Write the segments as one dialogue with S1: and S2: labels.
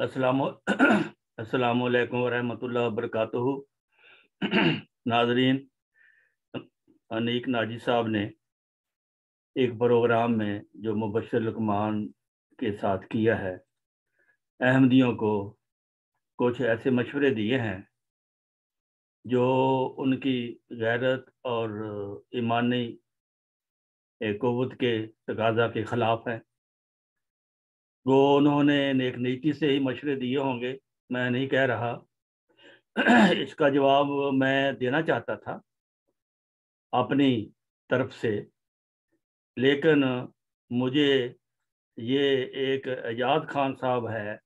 S1: अस्सलामु अस्सलामुअलैकुम वरहमतुल्लाहि वबरकातुहू। नाजरीन, अनीक नाजी साहब ने एक प्रोग्राम में जो मुबश्शिर लुकमान के साथ किया है, अहमदियों को कुछ ऐसे मशवरे दिए हैं जो उनकी गैरत और ईमानी क़ुव्वत के तकाज़ा के ख़िलाफ़ है। वो उन्होंने नेक नीति से ही मशवरे दिए होंगे, मैं नहीं कह रहा। इसका जवाब मैं देना चाहता था अपनी तरफ से, लेकिन मुझे ये एक एजाज खान साहब है,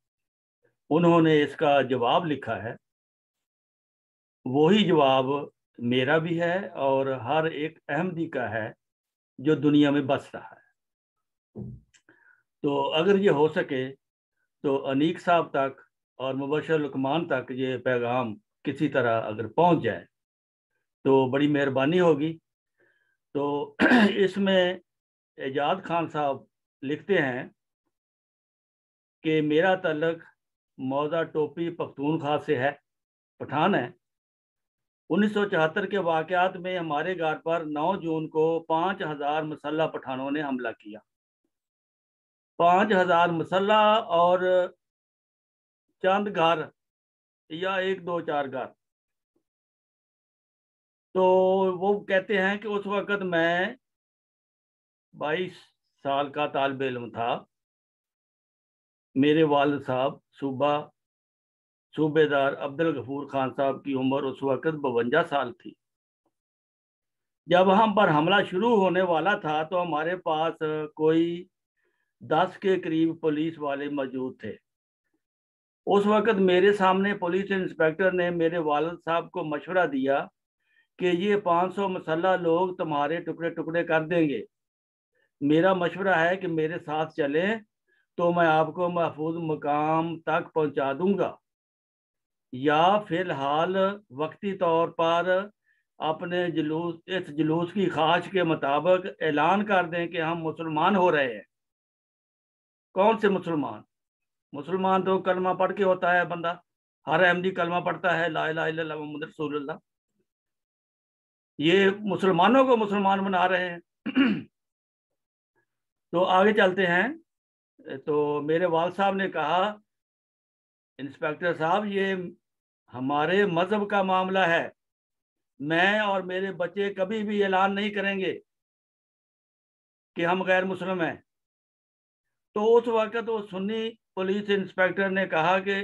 S1: उन्होंने इसका जवाब लिखा है। वही जवाब मेरा भी है और हर एक अहमदी का है जो दुनिया में बस रहा है। तो अगर ये हो सके तो अनीक साहब तक और मुबश्शिर लुकमान तक ये पैगाम किसी तरह अगर पहुंच जाए तो बड़ी मेहरबानी होगी। तो इसमें एजाज खान साहब लिखते हैं कि मेरा तल्लक मौजा टोपी पख्तूनख्वा से है, पठान है। 1974 के वाक़यात में हमारे घर पर 9 जून को 5000 मुसल्लह पठानों ने हमला किया। 5000 मुसल्लह और चंद घर या 1 2 4 घर। तो वो कहते हैं कि उस वक़्त मैं 22 साल का तालिब इल्म था। मेरे वालिद साहब सूबेदार अब्दुल गफूर खान साहब की उम्र उस वक़्त 52 साल थी। जब हम पर हमला शुरू होने वाला था तो हमारे पास कोई 10 के करीब पुलिस वाले मौजूद थे। उस वक़्त मेरे सामने पुलिस इंस्पेक्टर ने मेरे वालिद साहब को मशवरा दिया कि ये 500 मुसल्लह लोग तुम्हारे टुकड़े टुकड़े कर देंगे। मेरा मशवरा है कि मेरे साथ चलें तो मैं आपको महफूज मकाम तक पहुंचा दूंगा, या फिलहाल वक्ती तौर पर अपने इस जुलूस की ख्वाहिश के मुताबिक ऐलान कर दें कि हम मुसलमान हो रहे हैं। कौन से मुसलमान? मुसलमान तो कलमा पढ़ के होता है बंदा। हर अहमदी कलमा पढ़ता है, ला इलाहा इल्लल्लाह मुहम्मद रसूलुल्लाह। ये मुसलमानों को मुसलमान बना रहे हैं। तो आगे चलते हैं। तो मेरे वाल साहब ने कहा, इंस्पेक्टर साहब, ये हमारे मजहब का मामला है। मैं और मेरे बच्चे कभी भी ऐलान नहीं करेंगे कि हम गैर मुस्लिम हैं। तो उस वक्त वो सुन्नी पुलिस इंस्पेक्टर ने कहा कि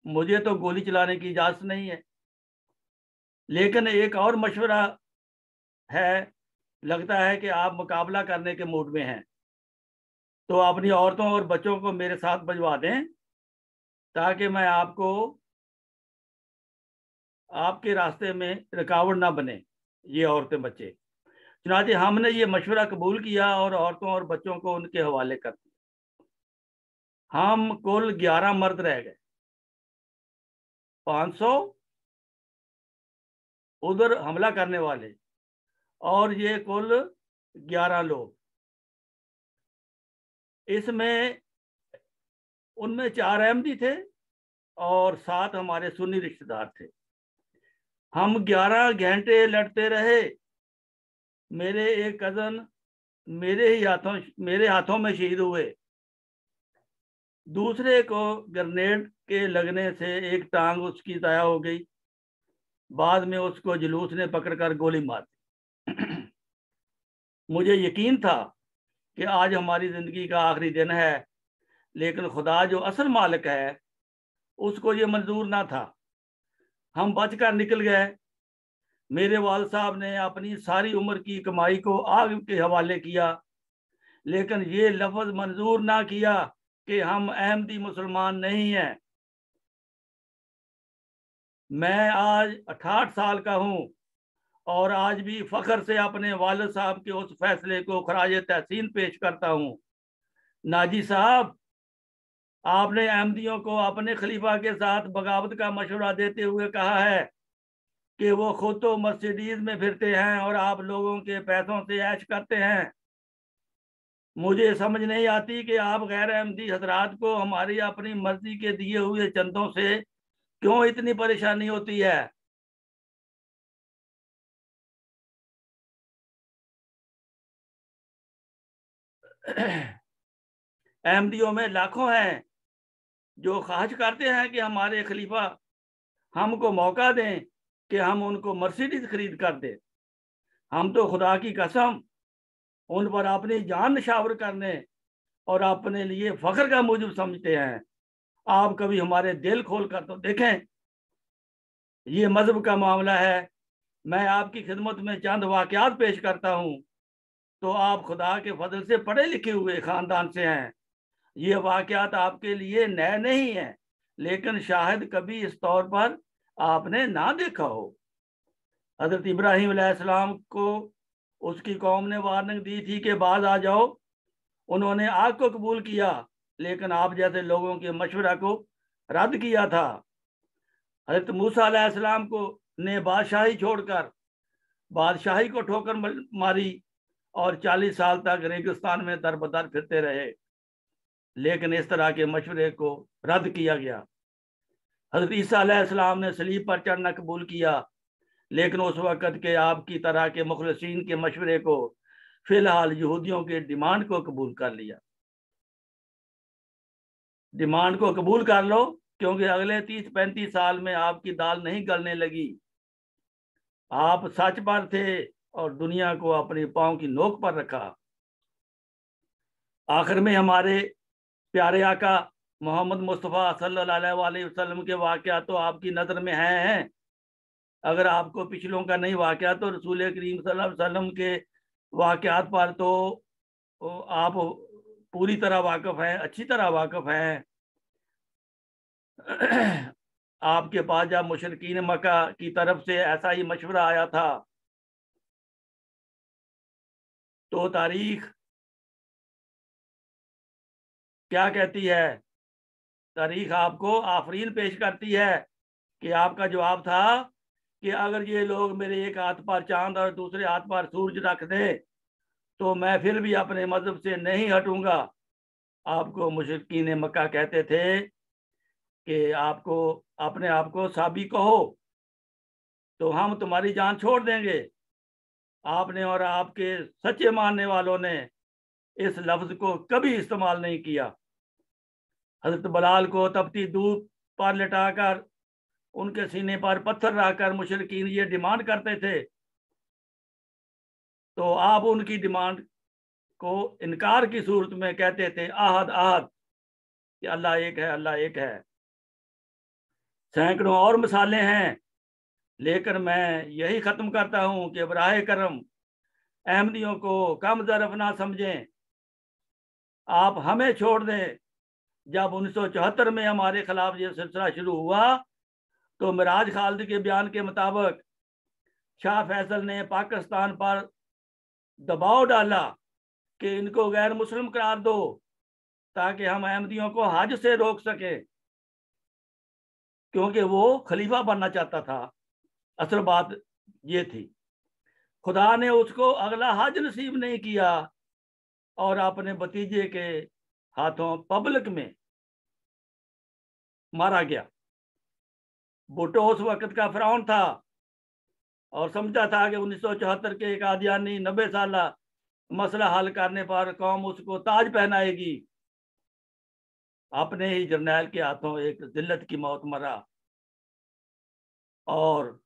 S1: मुझे तो गोली चलाने की इजाजत नहीं है, लेकिन एक और मशवरा है, लगता है कि आप मुकाबला करने के मूड में हैं, तो अपनी औरतों और बच्चों को मेरे साथ भिजवा दें ताकि मैं आपके रास्ते में रुकावट ना बने, ये औरतें बच्चे। चुनांचे हमने ये मशवरा कबूल किया और औरतों और बच्चों को उनके हवाले कर दिया। हम कुल 11 मर्द रह गए, 500 उधर हमला करने वाले, और ये कुल 11 लोग। इसमें उनमें 4 अहमदी थे और 7 हमारे सुन्नी रिश्तेदार थे। हम 11 घंटे लड़ते रहे। मेरे एक कजन मेरे हाथों में शहीद हुए। दूसरे को ग्रेनेड के लगने से एक टांग उसकी ज़ाया हो गई। बाद में उसको जुलूस ने पकड़कर गोली मार दी। मुझे यकीन था कि आज हमारी जिंदगी का आखिरी दिन है, लेकिन खुदा जो असल मालिक है उसको ये मंजूर ना था। हम बचकर निकल गए। मेरे वाल साहब ने अपनी सारी उम्र की कमाई को आग के हवाले किया, लेकिन ये लफ्ज मंजूर ना किया कि हम अहमदी मुसलमान नहीं हैं। मैं आज 68 साल का हूं और आज भी फख्र से अपने वालिद साहब के उस फैसले को खराज तहसीन पेश करता हूं। नाजी साहब, आपने अहमदियों को अपने खलीफा के साथ बगावत का मशवरा देते हुए कहा है कि वो खुद तो मर्सिडीज में फिरते हैं और आप लोगों के पैसों से ऐश करते हैं। मुझे समझ नहीं आती कि आप गैर अहमदी हजरात को हमारी अपनी मर्जी के दिए हुए चंदों से क्यों इतनी परेशानी होती है। अहमदियों में लाखों हैं जो ख्वाहिश करते हैं कि हमारे खलीफा हमको मौका दें कि हम उनको मर्सिडीज खरीद कर दें। हम तो खुदा की कसम उन पर अपनी जान निछावर करने और अपने लिए फख्र का मूजब समझते हैं। आप कभी हमारे दिल खोल कर तो देखें। ये मजहब का मामला है। मैं आपकी खिदमत में चंद वाकयात पेश करता हूँ। तो आप खुदा के फजल से पढ़े लिखे हुए खानदान से हैं। ये वाकयात आपके लिए नए नहीं हैं, लेकिन शायद कभी इस तौर पर आपने ना देखा हो। हजरत इब्राहिम अलैहिस्सलाम को उसकी कौम ने वार्निंग दी थी कि बाज आ जाओ। उन्होंने आग को कबूल किया, लेकिन आप जैसे लोगों के मशवरा को रद्द किया था। हजरत मूसा अलैहिस्सलाम को ने बादशाही छोड़कर बादशाही को ठोकर मारी और 40 साल तक रेगिस्तान में दर बदर फिरते रहे, लेकिन इस तरह के मशवरे को रद्द किया गया। हजरत ईसा अलैहिस्सलाम ने सलीब पर चढ़ना कबूल किया, लेकिन उस वक़्त के आपकी तरह के मुखलसीन के मशवरे को फिलहाल यहूदियों के डिमांड को कबूल कर लिया। डिमांड को कबूल कर लो, क्योंकि अगले 30-35 साल में आपकी दाल नहीं गलने लगी। आप सच पर थे और दुनिया को अपनी पांव की नोक पर रखा। आखिर में हमारे प्यारे आका मोहम्मद मुस्तफ़ा सल्लल्लाहु अलैहि वसल्लम के वाक़यात तो आपकी नज़र में हैं। अगर आपको पिछलों का नहीं वाक़यात तो रसूल करीम सल्लल्लाहु अलैहि वसल्लम के वाक़यात पर तो आप पूरी तरह वाकिफ हैं, अच्छी तरह वाकिफ हैं। आपके पास जब मुशरिकीन मक्का की तरफ से ऐसा ही मशवरा आया था, तो तारीख क्या कहती है? तारीख आपको आफरीन पेश करती है कि आपका जवाब था कि अगर ये लोग मेरे एक हाथ पर चांद और दूसरे हाथ पर सूरज रख दे तो मैं फिर भी अपने मजहब से नहीं हटूंगा। आपको मुशरिकीन मक्का कहते थे कि आपको अपने आप को साबी कहो तो हम तुम्हारी जान छोड़ देंगे। आपने और आपके सच्चे मानने वालों ने इस लफ्ज को कभी इस्तेमाल नहीं किया। हजरत बलाल को तपती धूप पर लिटाकर उनके सीने पर पत्थर रखकर मुशरिकीन ये डिमांड करते थे, तो आप उनकी डिमांड को इनकार की सूरत में कहते थे आहद आहद, कि अल्लाह एक है, अल्लाह एक है। सैकड़ों और मिसालें हैं, लेकिन मैं यही ख़त्म करता हूँ कि बराह करम अहमदियों को कम ज़रफ़ ना समझें। आप हमें छोड़ दें। जब 1974 में हमारे खिलाफ ये सिलसिला शुरू हुआ तो मिराज खालिद के बयान के मुताबिक शाह फैसल ने पाकिस्तान पर दबाव डाला कि इनको गैर मुस्लिम करार दो ताकि हम अहमदियों को हज से रोक सके, क्योंकि वो खलीफा बनना चाहता था। असल बात ये थी, खुदा ने उसको अगला हज नसीब नहीं किया और अपने भतीजे के हाथों पब्लिक में मारा गया। भुट्टो उस वक्त का फिरौन था और समझा था कि 1974 के एक कादियानी 90 साल मसला हल करने पर कौम उसको ताज पहनाएगी। अपने ही जर्नैल के हाथों एक जिल्लत की मौत मरा और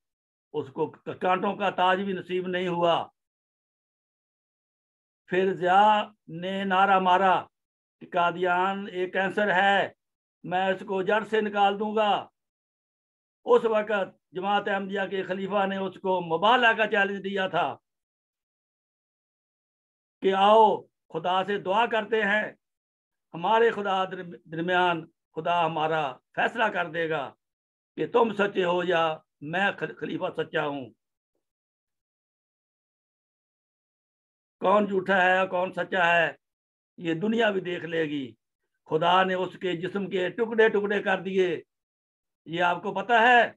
S1: उसको कांटों का ताज भी नसीब नहीं हुआ। फिर जिया ने नारा मारा कि कादियान एक कैंसर है, मैं इसको जड़ से निकाल दूंगा। उस वक्त जमात अहमदिया के खलीफा ने उसको मुबाला का चैलेंज दिया था कि आओ खुदा से दुआ करते हैं, हमारे खुदा दरमियान खुदा हमारा फैसला कर देगा कि तुम सच्चे हो या मैं खलीफा सच्चा हूं। कौन झूठा है और कौन सच्चा है ये दुनिया भी देख लेगी। खुदा ने उसके जिस्म के टुकड़े टुकड़े कर दिए, ये आपको पता है।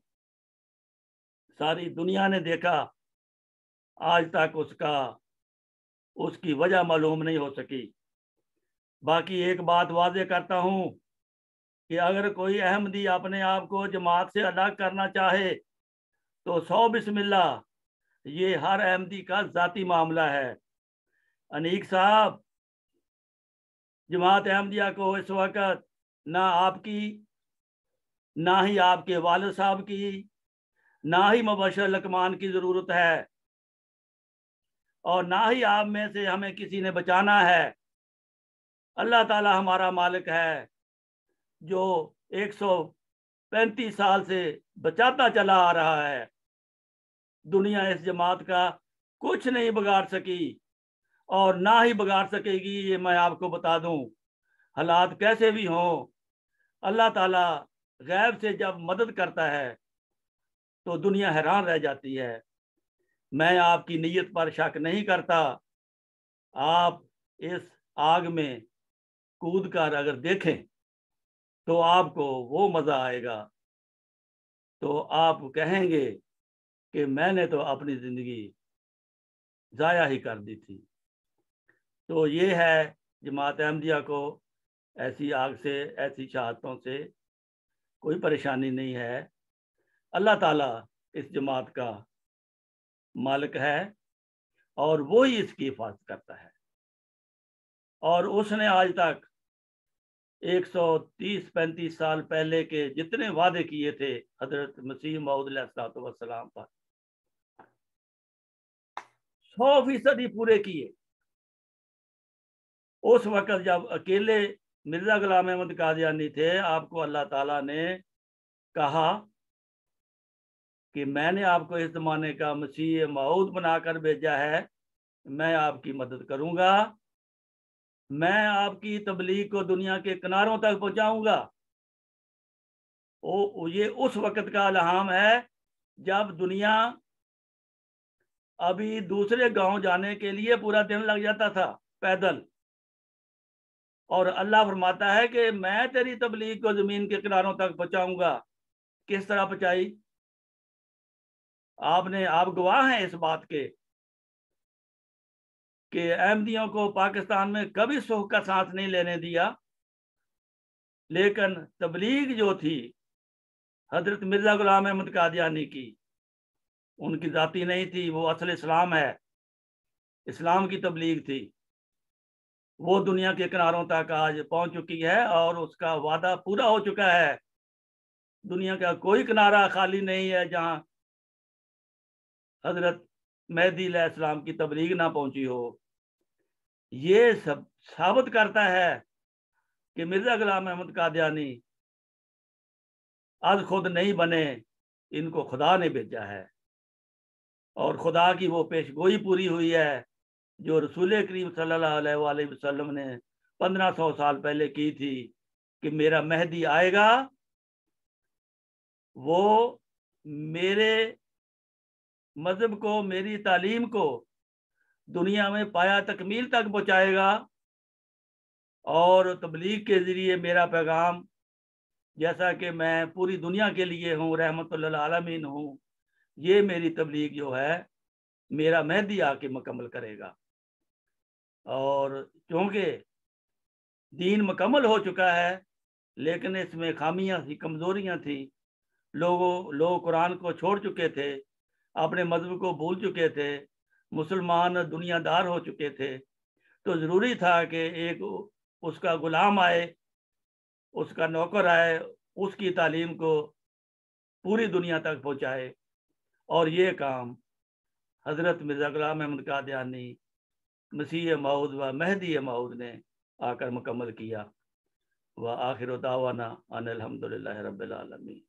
S1: सारी दुनिया ने देखा, आज तक उसकी वजह मालूम नहीं हो सकी। बाकी एक बात वाज़ेह करता हूँ कि अगर कोई अहमदी अपने आप को जमात से अलग करना चाहे तो 100 बिस्मिल्लाह, ये हर अहमदी का ज़ाती मामला है। अनीक साहब, जमात अहमदिया को इस वक्त ना आपकी, ना ही आपके वालिद साहब की, ना ही मुबश्शिर लकमान की ज़रूरत है, और ना ही आप में से हमें किसी ने बचाना है। अल्लाह ताला हमारा मालिक है, जो 135 साल से बचाता चला आ रहा है। दुनिया इस जमात का कुछ नहीं बिगाड़ सकी और ना ही बिगाड़ सकेगी, ये मैं आपको बता दूं। हालात कैसे भी हों, अल्लाह ताला गैब से जब मदद करता है तो दुनिया हैरान रह जाती है। मैं आपकी नीयत पर शक नहीं करता। आप इस आग में कूद कर अगर देखें तो आपको वो मज़ा आएगा, तो आप कहेंगे कि मैंने तो अपनी ज़िंदगी ज़ाया ही कर दी थी। तो ये है, जमात अहमदिया को ऐसी आग से, ऐसी शहादतों से कोई परेशानी नहीं है। अल्लाह ताला इस जमात का मालिक है और वो ही इसकी हिफाजत करता है। और उसने आज तक 130-35 साल पहले के जितने वादे किए थे हजरत मसीह मौऊद अलैहिस्सलाम पर, 100% पूरे किए। उस वक्त जब अकेले मिर्जा गुलाम अहमद कादियानी थे, आपको अल्लाह ताला ने कहा कि मैंने आपको इस जमाने का मसीह मऊद बनाकर भेजा है, मैं आपकी मदद करूंगा, मैं आपकी तबलीग को दुनिया के किनारों तक पहुंचाऊंगा। ये उस वक्त का इल्हाम है जब दुनिया अभी दूसरे गांव जाने के लिए पूरा दिन लग जाता था पैदल, और अल्लाह फरमाता है कि मैं तेरी तबलीग को जमीन के किनारों तक पहुंचाऊंगा। किस तरह पहुंचाई? आप गवाह हैं इस बात के कि अहमदियों को पाकिस्तान में कभी सुख का सांस नहीं लेने दिया, लेकिन तबलीग जो थी हजरत मिर्जा गुलाम अहमद कादियानी की, उनकी जाती नहीं थी, वो असल इस्लाम है, इस्लाम की तबलीग थी। वो दुनिया के किनारों तक आज पहुंच चुकी है और उसका वादा पूरा हो चुका है। दुनिया का कोई किनारा खाली नहीं है जहां हजरत मेहदी अलैहिस्सलाम की तबलीग ना पहुंची हो। ये सब साबित करता है कि मिर्जा गुलाम अहमद कादियानी आज खुद नहीं बने, इनको खुदा ने भेजा है, और खुदा की वो पेशगोई पूरी हुई है जो रसूल करीम सल्लल्लाहु अलैहि वसल्लम ने 1500 साल पहले की थी कि मेरा मेहदी आएगा, वो मेरे मजहब को, मेरी तालीम को दुनिया में पाया तकमील तक पहुंचाएगा, और तबलीग के ज़रिए मेरा पैगाम, जैसा कि मैं पूरी दुनिया के लिए हूँ, रहमतुल लिल आलमीन हूँ, ये मेरी तबलीग जो है मेरा मेहदी आके मुकम्मल करेगा। और क्योंकि दीन मुकम्मल हो चुका है लेकिन इसमें खामियां थी, कमज़ोरियां थी, लोग कुरान को छोड़ चुके थे, अपने मजहब को भूल चुके थे, मुसलमान दुनियादार हो चुके थे, तो ज़रूरी था कि एक उसका गुलाम आए, उसका नौकर आए, उसकी तालीम को पूरी दुनिया तक पहुँचाए। और ये काम हज़रत मिर्ज़ा गुलाम अहमद कादियानी, मसीह मऊद व मेहदी मऊद ने आकर मुकम्मल किया। व आखिर दावाना अनिल हम्दुलिल्लाहि रब्बिल आलमीन।